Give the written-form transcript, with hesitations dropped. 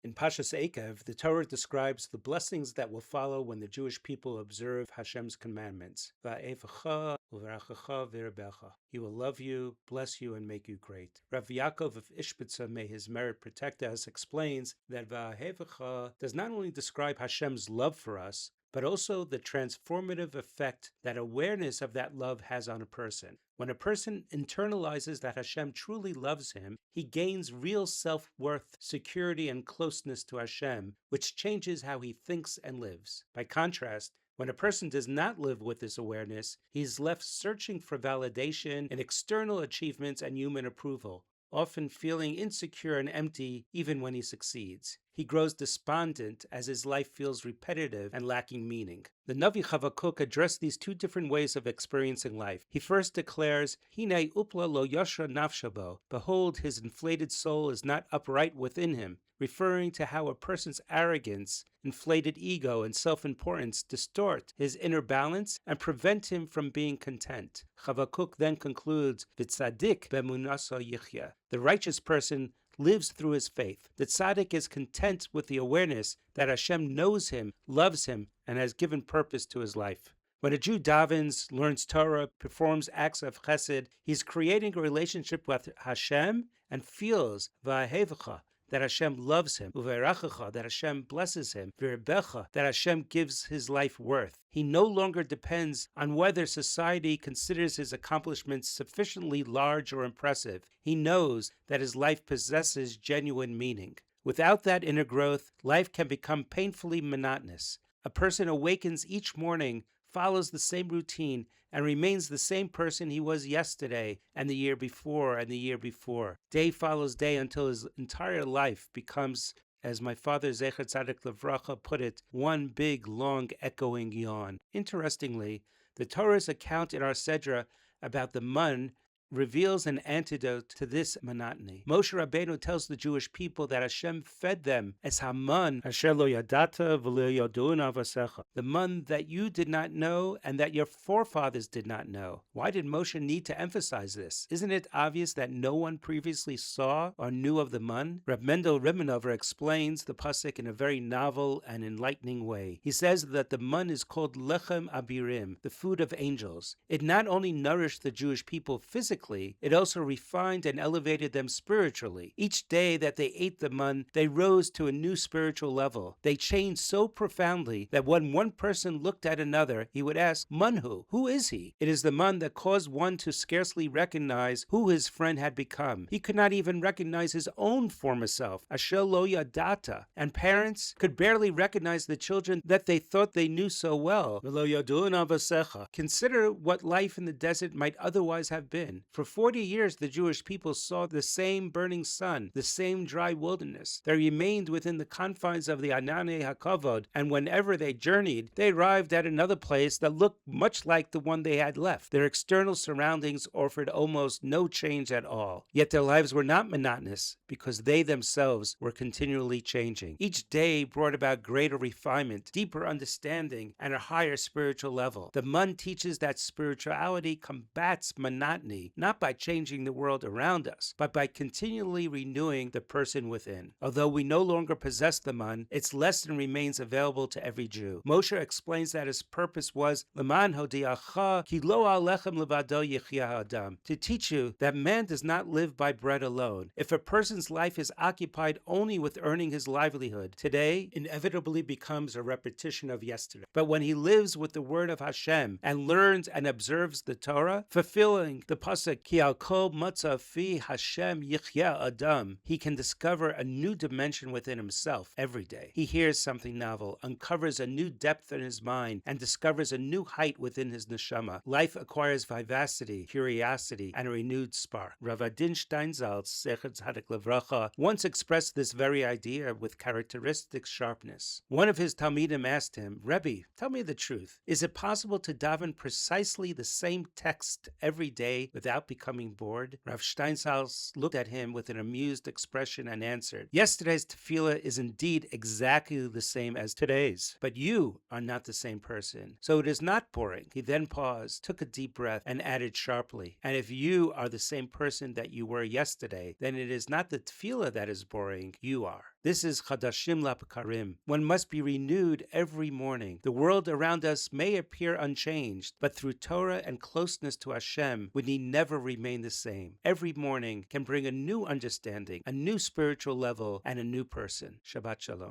In Parshas Eikev, the Torah describes the blessings that will follow when the Jewish people observe Hashem's commandments. Va'evecha uverachecha v'irabecha. He will love you, bless you, and make you great. Rav Yaakov of Ishbitza, may his merit protect us, explains that Va'evecha does not only describe Hashem's love for us, but also the transformative effect that awareness of that love has on a person. When a person internalizes that Hashem truly loves him, he gains real self-worth, security, and closeness to Hashem, which changes how he thinks and lives. By contrast, when a person does not live with this awareness, he is left searching for validation in external achievements and human approval, often feeling insecure and empty even when he succeeds. He grows despondent as his life feels repetitive and lacking meaning. The Navi Chavakuk addressed these two different ways of experiencing life. He first declares, Hine upla lo yashra nafshabo, behold, his inflated soul is not upright within him, referring to how a person's arrogance, inflated ego, and self-importance distort his inner balance and prevent him from being content. Chavakuk then concludes, V'tzadik bemunasa yichya. The righteous person lives through his faith. The tzaddik is content with the awareness that Hashem knows him, loves him, and has given purpose to his life. When a Jew davens, learns Torah, performs acts of chesed, he's creating a relationship with Hashem and feels va'ahevecha, that Hashem loves him, uverachecha, that Hashem blesses him, v'rebecha, that Hashem gives his life worth. He no longer depends on whether society considers his accomplishments sufficiently large or impressive. He knows that his life possesses genuine meaning. Without that inner growth, life can become painfully monotonous. A person awakens each morning, follows the same routine, and remains the same person he was yesterday and the year before and the year before. Day follows day until his entire life becomes, as my father Zecher Tzadik Levracha put it, one big, long, echoing yawn. Interestingly, the Torah's account in our Sedra about the mun reveals an antidote to this monotony. Moshe Rabbeinu tells the Jewish people that Hashem fed them as haman, asher lo yadata v'lo yodun avasecha, the man that you did not know and that your forefathers did not know. Why did Moshe need to emphasize this? Isn't it obvious that no one previously saw or knew of the man? Reb Mendel Rimanover explains the pasuk in a very novel and enlightening way. He says that the man is called lechem abirim, the food of angels. It not only nourished the Jewish people physically, it also refined and elevated them spiritually. Each day that they ate the man, they rose to a new spiritual level. They changed so profoundly that when one person looked at another, he would ask, Manhu, who is he? It is the man that caused one to scarcely recognize who his friend had become. He could not even recognize his own former self, Asher lo yadata. And parents could barely recognize the children that they thought they knew so well. V'lo yodun avasecha. Consider what life in the desert might otherwise have been. For 40 years, the Jewish people saw the same burning sun, the same dry wilderness. They remained within the confines of the Anane HaKavod, and whenever they journeyed, they arrived at another place that looked much like the one they had left. Their external surroundings offered almost no change at all. Yet their lives were not monotonous, because they themselves were continually changing. Each day brought about greater refinement, deeper understanding, and a higher spiritual level. The mun teaches that spirituality combats monotony, not by changing the world around us, but by continually renewing the person within. Although we no longer possess the man, its lesson remains available to every Jew. Moshe explains that his purpose was Leman hodiacha ki lo alechem levado yichya adam, to teach you that man does not live by bread alone. If a person's life is occupied only with earning his livelihood, today inevitably becomes a repetition of yesterday. But when he lives with the word of Hashem and learns and observes the Torah, fulfilling the pasuk Ki al kol matzav fi Hashem yichya adam, he can discover a new dimension within himself every day. He hears something novel, uncovers a new depth in his mind, and discovers a new height within his neshama. Life acquires vivacity, curiosity, and a renewed spark. Rav Adin Steinsaltz, Zecher Tzadik Levracha, once expressed this very idea with characteristic sharpness. One of his Talmidim asked him, Rebbe, tell me the truth. Is it possible to daven precisely the same text every day without without becoming bored? Rav Steinsaltz looked at him with an amused expression and answered, yesterday's tefillah is indeed exactly the same as today's, but you are not the same person, so it is not boring. He then paused, took a deep breath, and added sharply, and if you are the same person that you were yesterday, then it is not the tefillah that is boring, you are. This is Chadashim Lapakarim. One must be renewed every morning. The world around us may appear unchanged, but through Torah and closeness to Hashem, we need never remain the same. Every morning can bring a new understanding, a new spiritual level, and a new person. Shabbat Shalom.